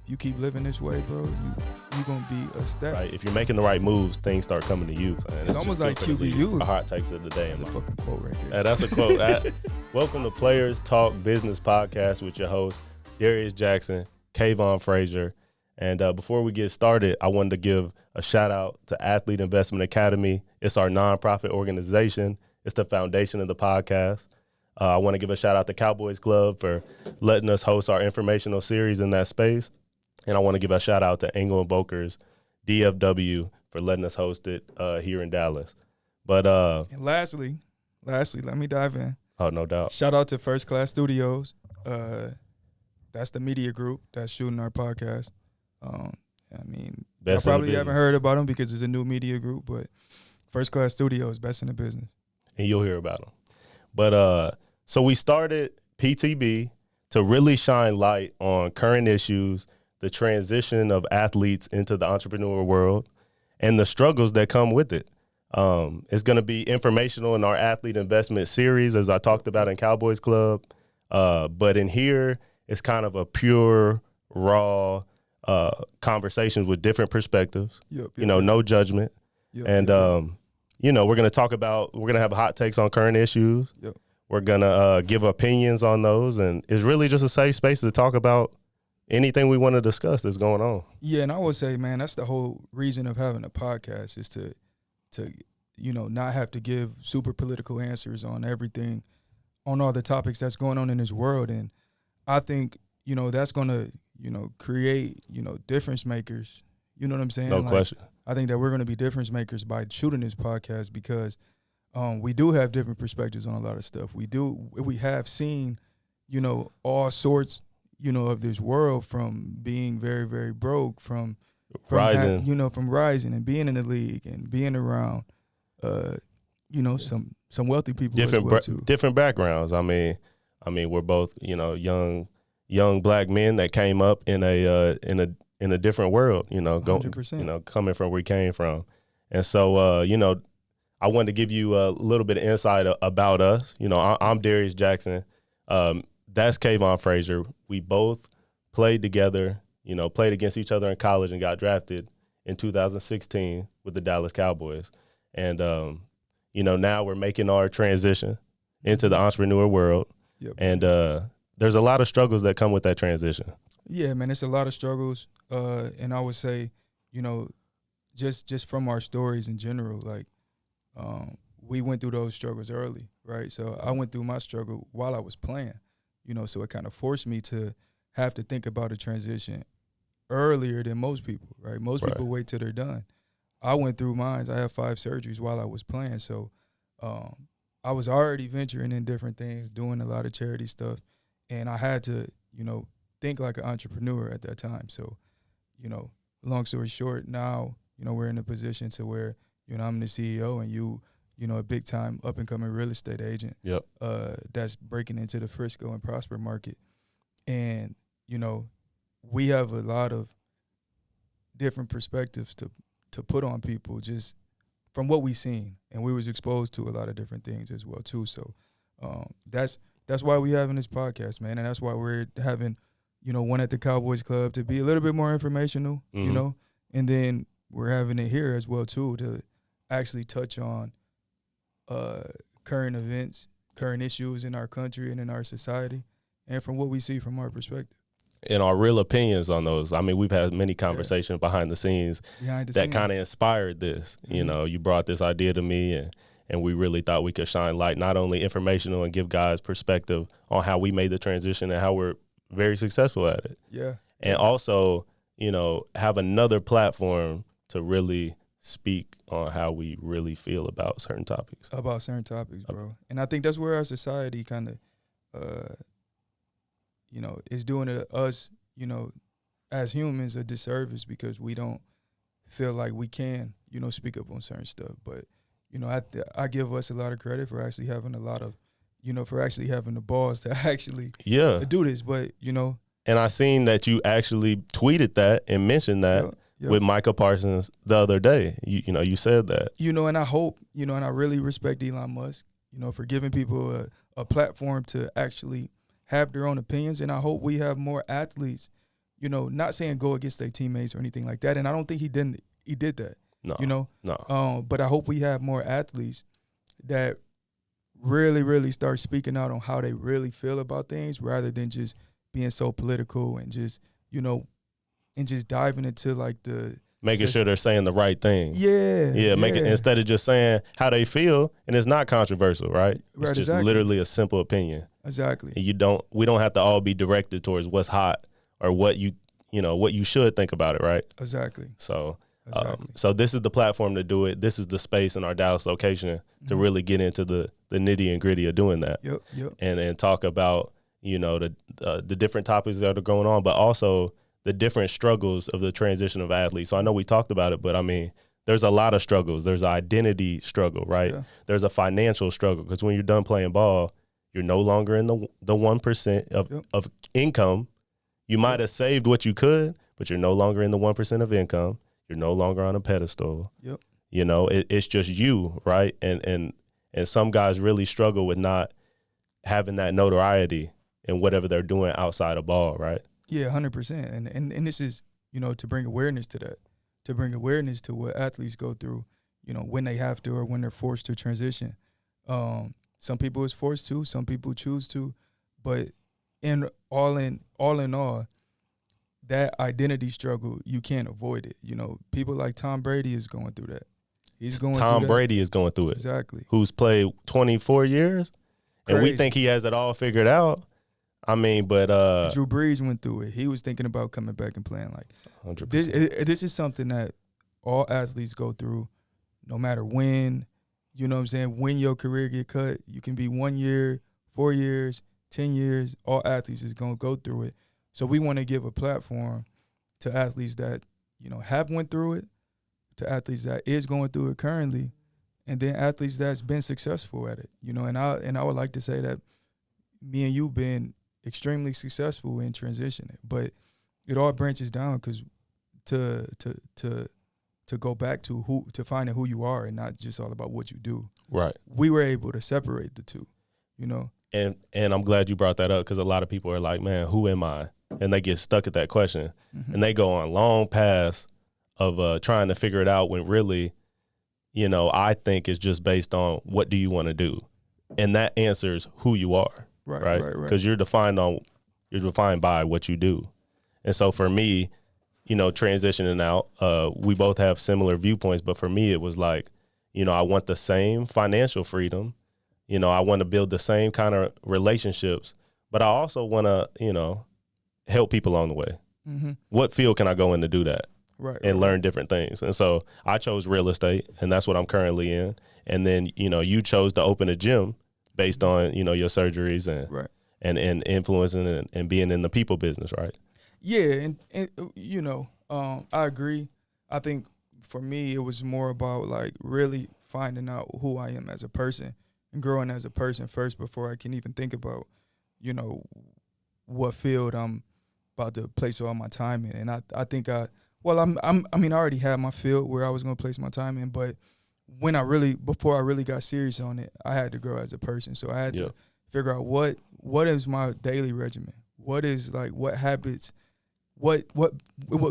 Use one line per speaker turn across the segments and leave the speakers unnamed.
you keep living this way, bro, you gonna be a step.
Right. If you're making the right moves, things start coming to you.
It's almost like QBU.
A hot takes of the day.
That's a fucking quote right there.
That's a quote. Welcome to Players Talk Business Podcast with your host, Darius Jackson Kavon Frazier. And before we get started, I wanted to give a shout out to Athlete Investment Academy. It's our nonprofit organization. It's the foundation of the podcast. I want to give a shout out to Cowboys Club for letting us host our informational series in that space. And I want to give a shout out to Engel and Boker's DFW for letting us host it here in Dallas. But
and lastly, let me dive in.
Oh, no doubt.
Shout out to First Class Studios. That's the media group that's shooting our podcast. I mean, I probably haven't heard about them because it's a new media group, but First Class Studios, best in the business.
And you'll hear about them. But so we started PTB to really shine light on current issues, the transition of athletes into the entrepreneurial world, and the struggles that come with it. It's going to be informational in our athlete investment series, as I talked about in Cowboys Club. But in here, it's kind of a pure, raw conversations with different perspectives, no judgment. We're going to talk about, we're going to have hot takes on current issues. We're going to give opinions on those. And it's really just a safe space to talk about anything we want to discuss that's going on.
Yeah. And I would say, man, that's the whole reason of having a podcast is to not have to give super political answers on everything, on all the topics that's going on in this world. And I think, that's going to, create, difference makers. You know what I'm saying?
No question.
I think that we're going to be difference makers by shooting this podcast because we do have different perspectives on a lot of stuff. We have seen, all sorts, of this world from being very, very broke, from
rising,
from rising and being in the league and being around, some wealthy people as well too.
Different backgrounds. I mean, we're both, young black men that came up in a different world,
100%.
Coming from where we came from. And so, I wanted to give you a little bit of insight about us. I'm Darius Jackson. That's Kavon Frazier. We both played together, played against each other in college and got drafted in 2016 with the Dallas Cowboys. And, now we're making our transition into the entrepreneur world.
Yep.
And there's a lot of struggles that come with that transition.
Yeah, man, it's a lot of struggles. And I would say, just from our stories in general, like we went through those struggles early, right? So I went through my struggle while I was playing, so it kind of forced me to have to think about a transition earlier than most people, right? Most people wait till they're done. I went through mine. I had 5 surgeries while I was playing. So I was already venturing in different things, doing a lot of charity stuff. And I had to, think like an entrepreneur at that time. So, long story short, now, we're in a position to where, I'm the CEO and you a big time up and coming real estate agent.
Yep.
That's breaking into the Frisco and Prosper market. And, we have a lot of different perspectives to put on people just from what we've seen. And we was exposed to a lot of different things as well too. So that's why we having this podcast, man. And that's why we're having, one at the Cowboys Club to be a little bit more informational, and then we're having it here as well too to actually touch on current events, current issues in our country and in our society, and from what we see from our perspective.
And our real opinions on those. I mean, we've had many conversations behind the scenes that kind of inspired this.
Mm-hmm.
You brought this idea to me, and we really thought we could shine light, not only informational and give guys perspective on how we made the transition and how we're very successful at it.
Yeah.
And also, have another platform to really speak on how we really feel about certain topics.
Bro. And I think that's where our society kind of, is doing it us, as humans a disservice because we don't feel like we can, speak up on certain stuff. But, I give us a lot of credit for actually having a lot of, for actually having the balls to actually do this. But,
And I seen that you actually tweeted that and mentioned that with Micah Parsons the other day. You said that.
And I hope, and I really respect Elon Musk, for giving people a platform to actually have their own opinions. And I hope we have more athletes, not saying go against their teammates or anything like that. And I don't think he did that.
No. No.
But I hope we have more athletes that really, really start speaking out on how they really feel about things rather than just being so political and just, and just diving into like
making sure they're saying the right thing.
Yeah.
Instead of just saying how they feel, and it's not controversial, right? It's just literally a simple opinion.
Exactly.
And we don't have to all be directed towards what's hot or what what you should think about it, right?
Exactly.
So so this is the platform to do it. This is the space in our Dallas location to really get into the nitty and gritty of doing that.
Yep.
And talk about, the different topics that are going on, but also the different struggles of the transition of athletes. So I know we talked about it, but I mean, there's a lot of struggles. There's an identity struggle, right? Yeah. There's a financial struggle because when you're done playing ball, you're no longer in the 1% of income. You might have saved what you could, but you're no longer in the 1% of income. You're no longer on a pedestal.
Yep.
It's just you, right? And some guys really struggle with not having that notoriety in whatever they're doing outside of ball, right?
Yeah, 100%. And this is, to bring awareness to that, to bring awareness to what athletes go through, when they have to or when they're forced to transition. Some people is forced to, some people choose to, but all in all, that identity struggle, you can't avoid it. People like Tom Brady is going through that.
Tom Brady is going through it.
Exactly.
Who's played 24 years,
Crazy.
And we think he has it all figured out. I mean, but
Drew Brees went through it. He was thinking about coming back and playing. Like
100%.
This is something that all athletes go through, no matter when. You know what I'm saying? When your career get cut, you can be 1 year, 4 years, 10 years. All athletes is gonna go through it. So we want to give a platform to athletes that have went through it, to athletes that is going through it currently, and then athletes that's been successful at it. And I would like to say that me and you been extremely successful in transitioning, but it all branches down because to go back to finding who you are and not just all about what you do.
Right.
We were able to separate the two,
And I'm glad you brought that up because a lot of people are like, man, who am I? And they get stuck at that question, and they go on long paths of trying to figure it out when really, I think it's just based on what do you want to do, and that answers who you are. Right. Because you're defined by what you do. And so for me, transitioning out, we both have similar viewpoints, but for me, it was like, I want the same financial freedom. I want to build the same kind of relationships, but I also want to, help people along the way. Mm-hmm. What field can I go in to do that? And learn different things. And so I chose real estate, and that's what I'm currently in. And then, you chose to open a gym based on, your surgeries and influencing and being in the people business, right?
Yeah, and I agree. I think for me, it was more about like really finding out who I am as a person and growing as a person first before I can even think about, what field I'm about to place all my time in. And I think I already had my field where I was going to place my time in, but before I really got serious on it, I had to grow as a person. So I had to figure out what is my daily regimen? What is like, what habits, what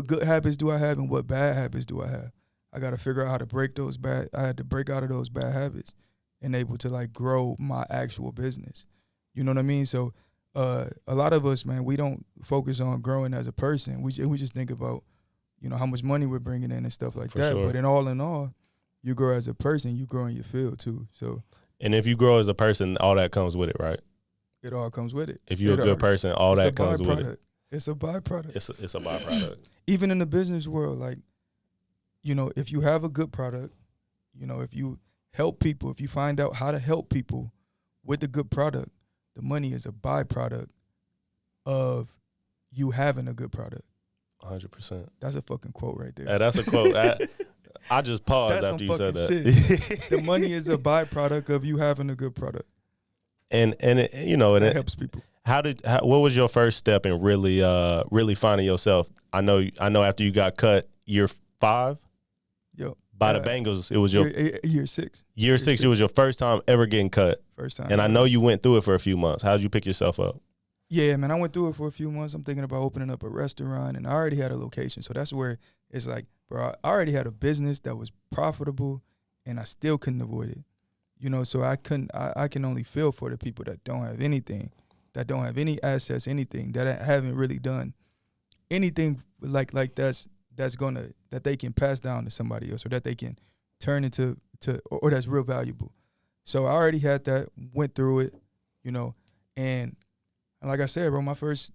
good habits do I have and what bad habits do I have? I got to figure out how to I had to break out of those bad habits and able to like grow my actual business. You know what I mean? So a lot of us, man, we don't focus on growing as a person. We just think about, how much money we're bringing in and stuff like that.
Sure.
But in all, you grow as a person, you grow in your field too. So,
and if you grow as a person, all that comes with it, right?
It all comes with it.
If you're a good person, all that comes with it.
It's a byproduct.
It's a byproduct.
Even in the business world, like, if you have a good product, if you help people, if you find out how to help people with a good product, the money is a byproduct of you having a good product.
100%.
That's a fucking quote right there.
Yeah, that's a quote. I just paused after you said that.
Shit. The money is a byproduct of you having a good product.
And it
helps people.
What was your first step in really finding yourself? I know after you got cut year 5.
Yep.
By the Bengals, it was your
year 6.
Year 6, it was your first time ever getting cut.
First time.
And I know you went through it for a few months. How did you pick yourself up?
Yeah, man, I went through it for a few months. I'm thinking about opening up a restaurant, and I already had a location. So that's where it's like, bro, I already had a business that was profitable, and I still couldn't avoid it. You know, so I can only feel for the people that don't have anything, that don't have any assets, anything, that haven't really done anything like that they can pass down to somebody else, or that they can turn into or that's real valuable. So I already had that, went through it, you know, and like I said, bro, my first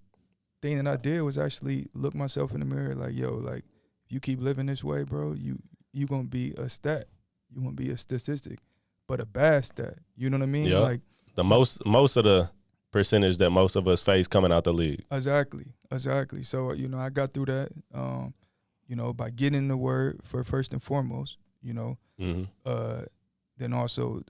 thing that I did was actually look myself in the mirror like, yo, like, if you keep living this way, bro, you gonna be a stat. You gonna be a statistic, but a bad stat. You know what I mean?
Yep.
Like
the most of the percentage that most of us face coming out the league.
Exactly. So, you know, I got through that, you know, by getting the word for first and foremost, you know, then also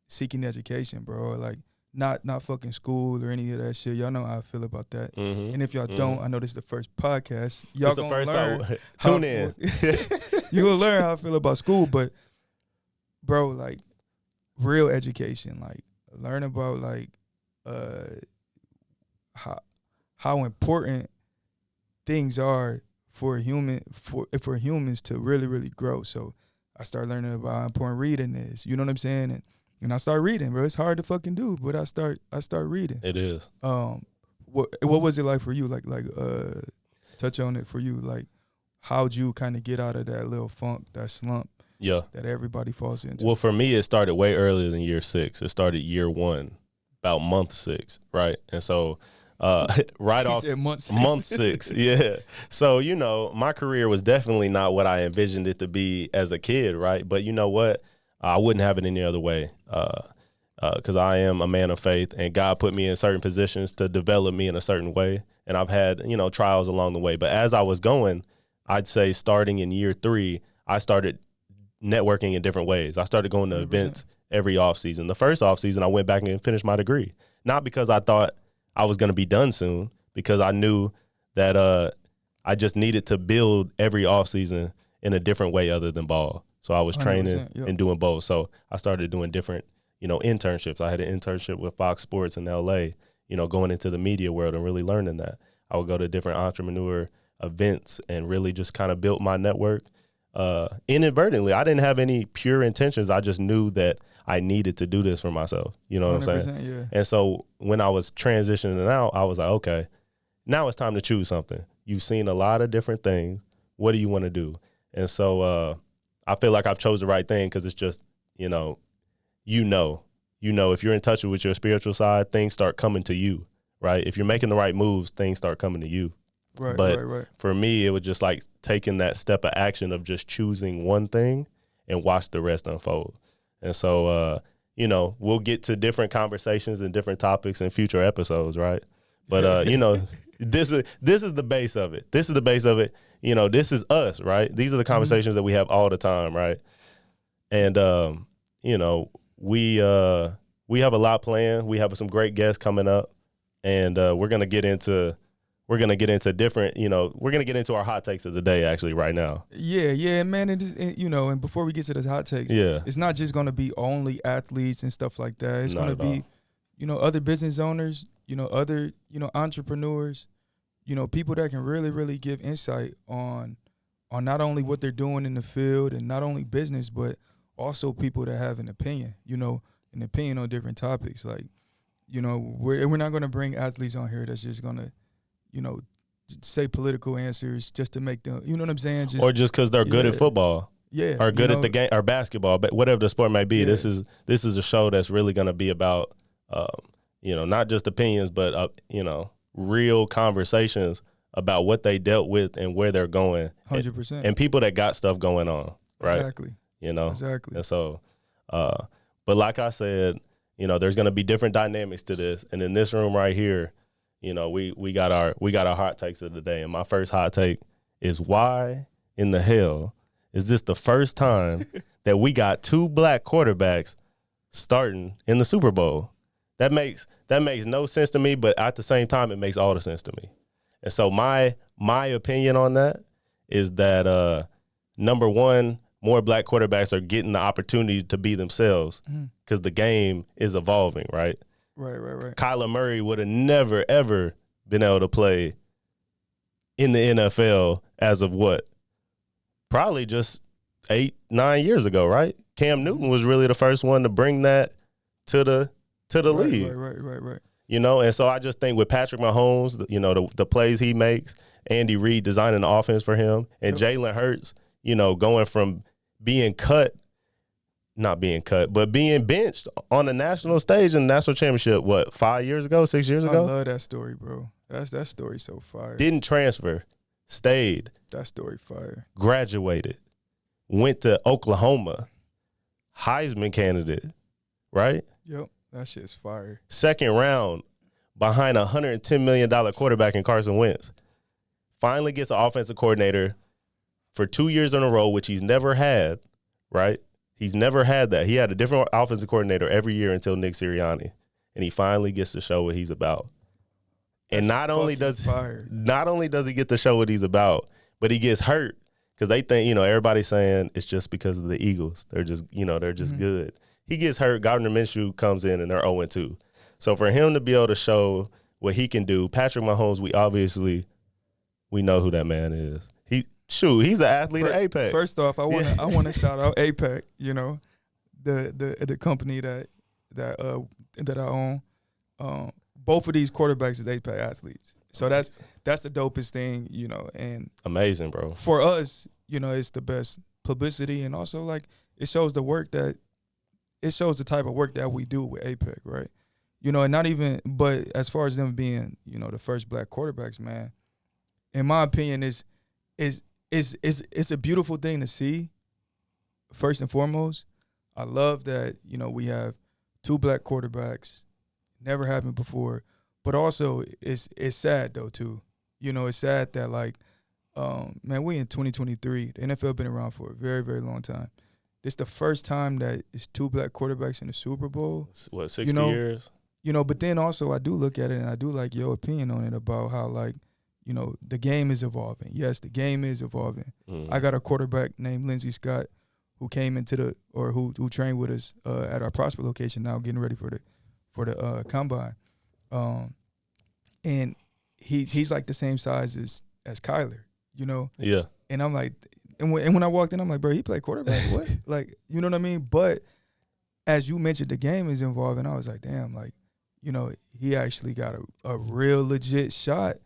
seeking education, bro. Like not fucking school or any of that shit. Y'all know how I feel about that. And if y'all don't, I know this is the first podcast. Y'all
it's the
gonna
first
learn.
Tune in.
You gonna learn how I feel about school, but bro, like real education, like learn about like how important things are for humans to really, really grow. So I started learning about how important reading is. You know what I'm saying? And I start reading, bro. It's hard to fucking do, but I start reading.
It is.
What was it like for you? Like touch on it for you. Like how'd you kind of get out of that little funk, that slump?
Yeah.
That everybody falls into.
Well, for me, it started way earlier than year 6. It started year 1, about month 6, right? And so right off month 6, yeah. So, you know, my career was definitely not what I envisioned it to be as a kid, right? But you know what? I wouldn't have it any other way because I am a man of faith, and God put me in certain positions to develop me in a certain way. And I've had, you know, trials along the way. But as I was going, I'd say starting in year 3, I started networking in different ways. I started going to 100%. Events every off season. The first off season, I went back and finished my degree, not because I thought I was going to be done soon, because I knew that I just needed to build every off season in a different way other than ball. So I was training and doing both. So I started doing different, you know, internships. I had an internship with Fox Sports in LA, you know, going into the media world and really learning that. I would go to different entrepreneur events and really just kind of built my network. Inadvertently, I didn't have any pure intentions. I just knew that I needed to do this for myself. You know what I'm saying?
Yeah.
And so when I was transitioning out, I was like, okay, now it's time to choose something. You've seen a lot of different things. What do you want to do? And so I feel like I've chose the right thing, because it's just, you know, if you're in touch with your spiritual side, things start coming to you, right? If you're making the right moves, things start coming to you. Right. For me, it was just like taking that step of action of just choosing one thing and watch the rest unfold. And so, you know, we'll get to different conversations and different topics in future episodes, right? But, you know, this is the base of it. This is the base of it. You know, this is us, right? These are the conversations that we have all the time, right? And, you know, we have a lot planned. We have some great guests coming up, and we're going to get into different, you know, we're going to get into our hot takes of the day actually right now.
Yeah, man. And you know, and before we get to those hot takes, it's not just going to be only athletes and stuff like that. It's going to be, you know, other business owners, you know, other, you know, entrepreneurs, you know, people that can really, really give insight on not only what they're doing in the field and not only business, but also people that have an opinion, you know, an opinion on different topics. Like, you know, we're not going to bring athletes on here that's just going to, you know, say political answers just to make them, you know what I'm saying?
Or just because they're good at football.
Yeah.
Or good at the game or basketball, but whatever the sport may be. Yeah. This is a show that's really going to be about, you know, not just opinions, but, you know, real conversations about what they dealt with and where they're going.
100%.
And people that got stuff going on, right?
Exactly.
You know?
Exactly.
And so, but like I said, you know, there's going to be different dynamics to this. And in this room right here, you know, we got our hot takes of the day. And my first hot take is, why in the hell is this the first time that we got 2 black quarterbacks starting in the Super Bowl? That makes no sense to me, but at the same time, it makes all the sense to me. And so my opinion on that is that number one, more black quarterbacks are getting the opportunity to be themselves because the game is evolving, right?
Right.
Kyler Murray would have never, ever been able to play in the NFL as of what? Probably just 8-9 years ago, right? Cam Newton was really the first one to bring that to the league.
Right.
You know, and so I just think with Patrick Mahomes, you know, the plays he makes, Andy Reid designing the offense for him, and Jalen Hurts, you know, going from being not being cut, but being benched on the national stage in the national championship, 5 years ago, 6 years ago?
I love that story, bro. That story so fire.
Didn't transfer, stayed.
That story fire.
Graduated, went to Oklahoma, Heisman candidate, right?
Yep, that shit's fire.
Second round behind a $110 million quarterback in Carson Wentz. Finally gets an offensive coordinator for 2 years in a row, which he's never had, right? He's never had that. He had a different offensive coordinator every year until Nick Sirianni, and he finally gets to show what he's about. And not only does he get to show what he's about, but he gets hurt because they think, you know, everybody's saying it's just because of the Eagles. They're just, you know, they're just good. He gets hurt. Gardner Minshew comes in and they're 0-2. So for him to be able to show what he can do, Patrick Mahomes, we know who that man is. He's an athlete at APEC.
First off, I want to shout out APEC. You know, the company that I own. Both of these quarterbacks is APEC athletes, so that's the dopest thing. You know, and
amazing, bro.
For us, you know, it's the best publicity, and also like it shows the type of work that we do with APEC, right? You know, and not even, but as far as them being, you know, the first black quarterbacks, man, in my opinion, it's a beautiful thing to see. First and foremost, I love that, you know, we have 2 black quarterbacks, never happened before, but also it's sad though too. You know, it's sad that like, man, we in 2023. The NFL been around for a very, very long time. This the first time that it's 2 black quarterbacks in the Super Bowl.
60
years? You know, but then also I do look at it and I do like your opinion on it about how like, you know, the game is evolving. Yes, the game is evolving. I got a quarterback named Lindsey Scott who came into who trained with us at our Prosper location now, getting ready for the combine. And he's like the same size as Kyler, you know?
Yeah.
And I'm like, and when I walked in, I'm like, bro, he played quarterback. What? Like, you know what I mean? But as you mentioned, the game is evolving. I was like, damn, like, you know, he actually got a real legit shot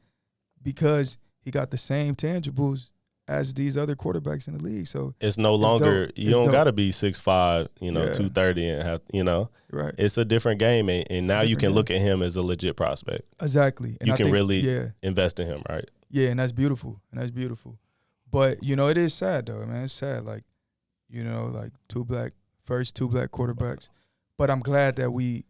because he got the same tangibles as these other quarterbacks in the league. So
it's no longer, you don't got to be 6'5", you know, 230 and have, you know.
Right.
It's a different game, and now you can look at him as a legit prospect.
Exactly. And
you can really invest in him, right?
Yeah, and that's beautiful. But, you know, it is sad, though, man. It's sad, like, you know, like first 2 black quarterbacks. But I'm glad that we,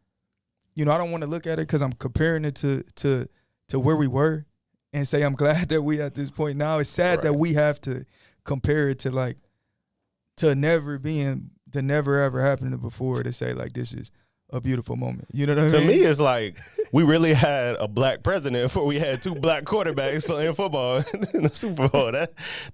you know, I don't want to look at it because I'm comparing it to where we were and say I'm glad that we at this point now. It's sad that we have to compare it to, like, to never ever happening before to say, like, this is a beautiful moment. You know what I mean?
To me, it's like we really had a black president before we had 2 black quarterbacks playing football in the Super Bowl.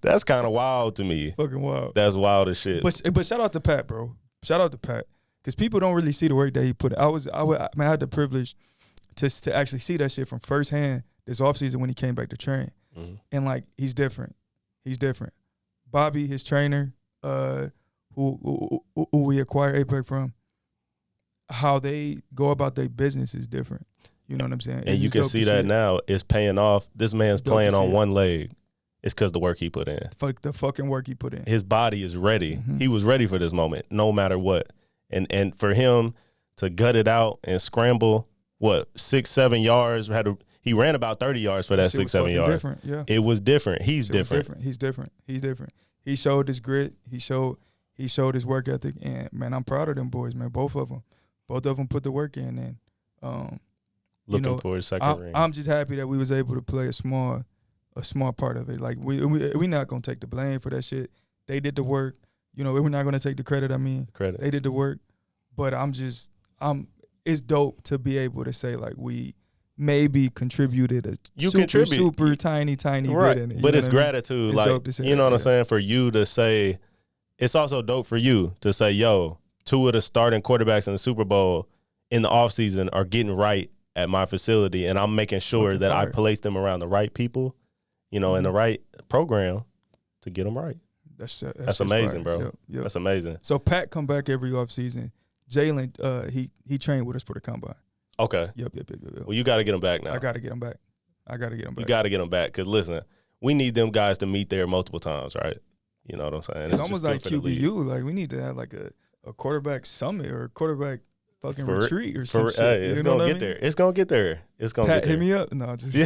That's kind of wild to me.
Fucking wild.
That's wild as shit.
But shout out to Pat, bro. Shout out to Pat. Because people don't really see the work that he put in. I had the privilege to actually see that shit from firsthand this offseason when he came back to train. Mm-hmm. And, like, he's different. Bobby, his trainer, who we acquired APEC from, how they go about their business is different. You know what I'm saying?
And you can see that now. It's paying off. This man's playing on one leg. It's because the work he put in.
The fucking work he put in.
His body is ready. Mm-hmm. He was ready for this moment, no matter what. And for him to gut it out and scramble, 6-7 yards, he ran about 30 yards for that 6-7 yards.
Different, yeah.
It was different. He's different.
He's different. He showed his grit. He showed his work ethic. And, man, I'm proud of them boys, man. Both of them put the work in. And
looking for his second ring.
I'm just happy that we was able to play a small part of it. Like, we not gonna take the blame for that shit. They did the work. You know, we're not gonna take the credit. They did the work. But it's dope to be able to say, like, we maybe contributed super tiny bit in it.
But it's gratitude. It's like, you know what I'm saying? For you to say, it's also dope for you to say, yo, 2 of the starting quarterbacks in the Super Bowl in the off season are getting right at my facility, and I'm making sure that I place them around the right people, in the right program to get them right. That's amazing, bro.
Yep.
That's amazing.
So Pat come back every off season. Jalen, he trained with us for the combine.
Okay.
Yep.
Well, you got to get him back now.
I got to get him back.
You got to get him back because listen, we need them guys to meet there multiple times, right? You know what I'm saying?
It's almost like QBU. Like we need to have like a quarterback summit or a quarterback fucking retreat or some shit.
Hey, it's gonna get there. It's gonna get there.
Pat, hit me up. No, just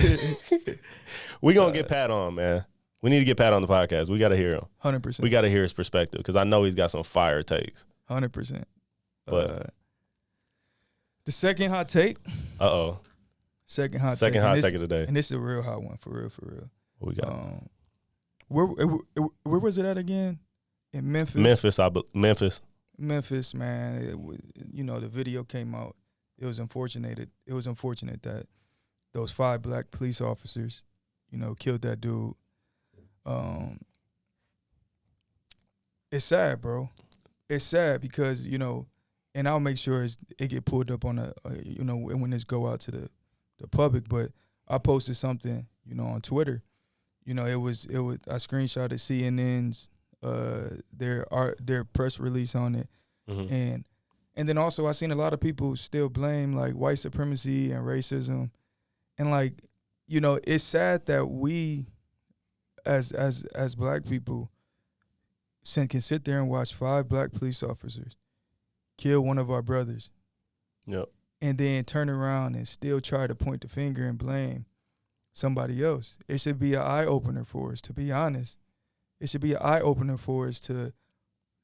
we gonna get Pat on, man. We need to get Pat on the podcast. We got to hear him.
100%.
We got to hear his perspective because I know he's got some fire takes.
100%.
But
the second hot take. Second hot take
of the day.
And this is a real hot one, for real.
What we got?
Where was it at again? In Memphis.
Memphis,
man. The video came out. It was unfortunate. It was unfortunate that those 5 black police officers, killed that dude. It's sad, bro. It's sad because and I'll make sure it get pulled up on when this go out to the public. But I posted something, on Twitter. It was I screenshotted CNN's their press release on it, and then also I seen a lot of people still blame like white supremacy and racism, and like it's sad that we as black people can sit there and watch 5 black police officers kill one of our brothers.
Yep.
And then turn around and still try to point the finger and blame somebody else. It should be an eye-opener for us, to be honest. It should be an eye-opener for us to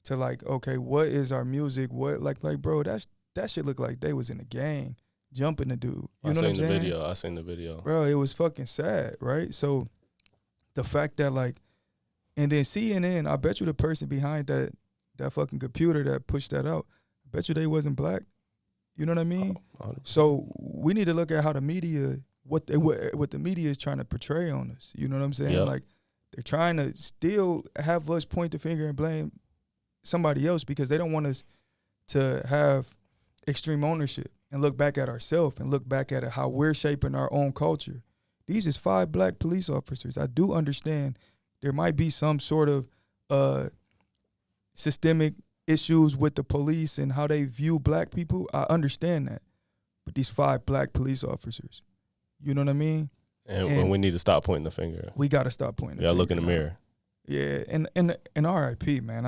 like, okay, what is our music? What like bro, that shit look like they was in a gang jumping the dude. You know what I'm saying?
I seen the video.
Bro, it was fucking sad, right? So the fact that like, and then CNN, I bet you the person behind that fucking computer that pushed that out, I bet you they wasn't black. You know what I mean? So we need to look at how the media, what the media is trying to portray on us. You know what I'm saying?
Yep.
Like they're trying to still have us point the finger and blame somebody else because they don't want us to have extreme ownership and look back at ourselves and look back at how we're shaping our own culture. These is 5 black police officers. I do understand there might be some sort of systemic issues with the police and how they view black people. I understand that. But these 5 black police officers, you know what I mean?
And we need to stop pointing the finger.
We got to stop pointing the finger.
Yeah, look in the mirror.
Yeah, and RIP, man.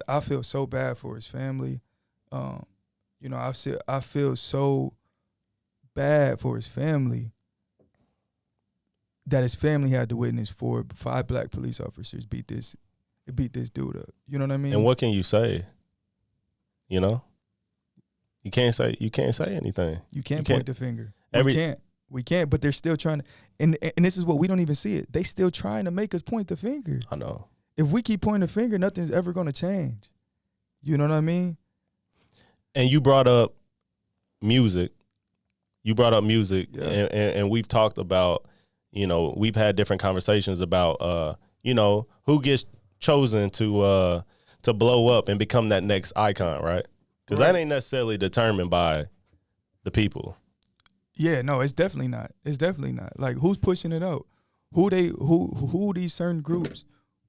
I feel so bad for his family. I feel so bad for his family that his family had to witness 5 black police officers beat this dude up. You know what I mean?
And what can you say? You can't say anything.
You can't point the finger. We can't, but they're still trying to, and this is what we don't even see it. They still trying to make us point the finger.
I know.
If we keep pointing the finger, nothing's ever going to change. You know what I mean?
And you brought up music.
Yeah.
And we've talked about, we've had different conversations about, who gets chosen to blow up and become that next icon, right? Because that ain't necessarily determined by the people.
Yeah, no, it's definitely not. It's definitely not. Like, who's pushing it out? Who these certain groups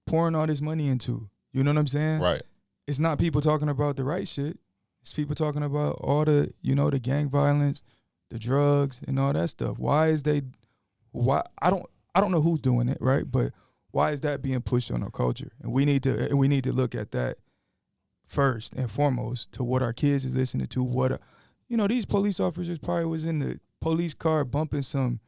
pouring all this money into? You know what I'm saying?
Right.
It's not people talking about the right shit. It's people talking about all the, the gang violence, the drugs, and all that stuff. Why I don't know who's doing it, right? But why is that being pushed on our culture? And we need to look at that first and foremost to what our kids is listening to. What these police officers probably was in the police car bumping some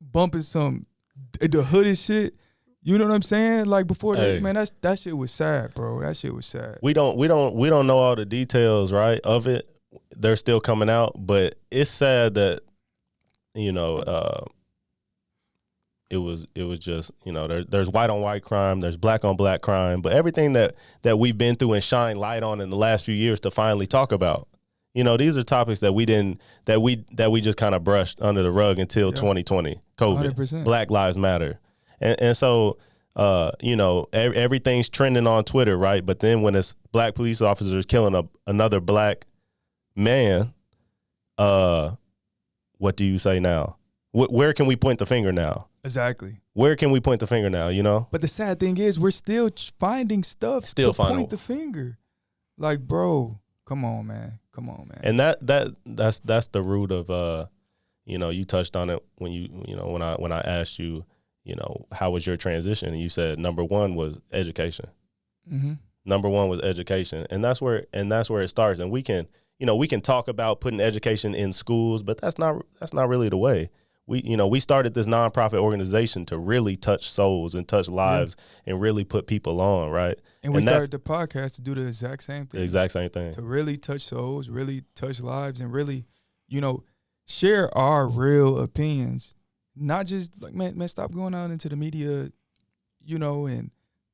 the hooded shit. You know what I'm saying? Like before that, man, that shit was sad, bro. That shit was sad.
We don't know all the details, right, of it. They're still coming out, but it's sad that it was just, there's white on white crime, there's black on black crime, but everything that we've been through and shine light on in the last few years to finally talk about. These are topics that we just kind of brushed under the rug until 2020, COVID,
100%.
Black Lives Matter. And so, everything's trending on Twitter, right? But then when it's black police officers killing another black man, what do you say now? Where can we point the finger now?
Exactly.
Where can we point the finger now, you know?
But the sad thing is we're still finding stuff to point the finger. Like, bro, come on, man. Come on, man.
And that's the root of you know, you touched on it when I asked you, you know, how was your transition? And you said number one was education. Mm-hmm. Number one was education. And that's where it starts. And we can talk about putting education in schools, but that's not really the way. We started this nonprofit organization to really touch souls and touch lives and really put people on, right?
And we started the podcast to do the exact same thing.
The exact same thing.
To really touch souls, really touch lives, and really, you know, share our real opinions. Not just like, man, stop going out into the media, you know, and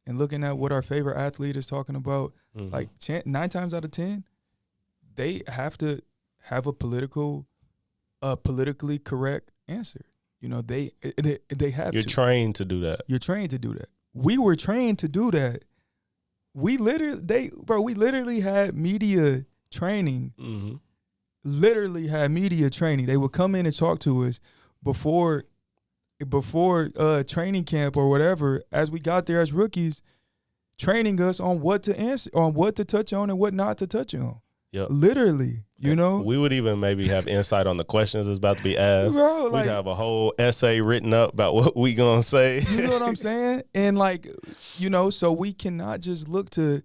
looking at what our favorite athlete is talking about. Mm-hmm. Like 9 times out of 10, they have to have a politically correct answer. You know, they have to.
You're trained to do that.
You're trained to do that. We were trained to do that. We literally had media training. Mm-hmm. Literally had media training. They would come in and talk to us before training camp or whatever, as we got there as rookies, training us on what to answer, on what to touch on and what not to touch on. Yep. Literally, you know. We
would even maybe have insight on the questions that's about to be asked.
Bro,
we'd have a whole essay written up about what we gonna say.
You know what I'm saying? And like, you know, so we cannot just look to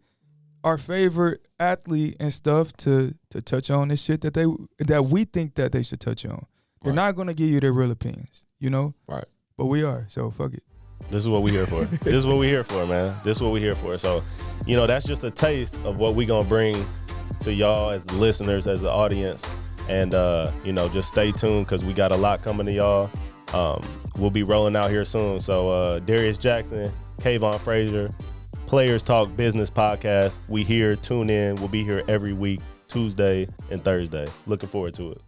our favorite athlete and stuff to touch on this shit that we think that they should touch on. They're not gonna give you their real opinions, you know?
Right.
But we are, so fuck it.
This is what we here for. This is what we here for, man. This is what we here for. So, you know, that's just a taste of what we gonna bring to y'all as the listeners, as the audience. And, you know, just stay tuned because we got a lot coming to y'all. We'll be rolling out here soon. So Darius Jackson, Kavon Frazier, Players Talk Business Podcast. We here, tune in. We'll be here every week, Tuesday and Thursday. Looking forward to it.